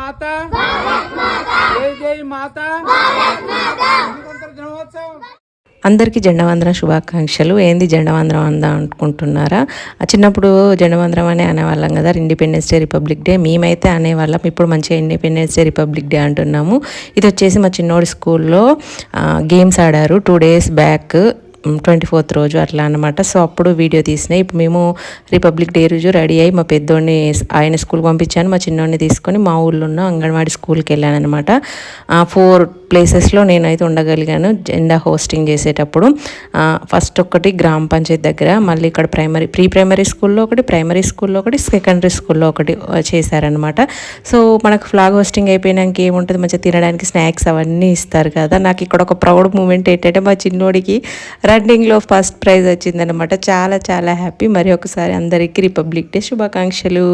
మాతా జై జై మాతా గణతంత్ర దినోత్సవం. అందరికీ జెండవందనం శుభాకాంక్షలు. ఏంది జెండవందనం అందా అనుకుంటున్నారా? చిన్నప్పుడు జెండవందనం అనే అనేవాళ్ళం కదా, ఇండిపెండెన్స్ డే, రిపబ్లిక్ డే. మేమైతే అనేవాళ్ళం. ఇప్పుడు మంచిగా ఇండిపెండెన్స్ డే, రిపబ్లిక్ డే అంటున్నాము. ఇది వచ్చేసి మా చిన్నోడి స్కూల్లో గేమ్స్ ఆడారు 2 days బ్యాక్, 24th రోజు అట్లా అనమాట. సో అప్పుడు వీడియో తీసినాయి. ఇప్పుడు మేము రిపబ్లిక్ డే రోజు రెడీ అయ్యి మా పెద్దోడిని ఆయన స్కూల్కి పంపించాను, మా చిన్నోడిని తీసుకొని మా ఊళ్ళో ఉన్న అంగన్వాడీ స్కూల్కి వెళ్ళాను అనమాట. 4 ప్లేసెస్లో నేనైతే ఉండగలిగాను జెండా హోస్టింగ్ చేసేటప్పుడు. ఫస్ట్ ఒకటి గ్రామ పంచాయతీ దగ్గర, మళ్ళీ ఇక్కడ ప్రీ ప్రైమరీ స్కూల్లో ఒకటి, ప్రైమరీ స్కూల్లో ఒకటి, సెకండరీ స్కూల్లో ఒకటి చేశారనమాట. సో మనకు ఫ్లాగ్ హోస్టింగ్ అయిపోయినాక ఏముంటుంది, మంచిగా తినడానికి స్నాక్స్ అవన్నీ ఇస్తారు కదా. నాకు ఇక్కడ ఒక ప్రౌడ్ మూమెంట్ ఏంటంటే మా చిన్నోడికి రన్నింగ్లో ఫస్ట్ ప్రైజ్ వచ్చిందనమాట. చాలా చాలా హ్యాపీ. మరి ఒకసారి అందరికీ రిపబ్లిక్ డే శుభాకాంక్షలు.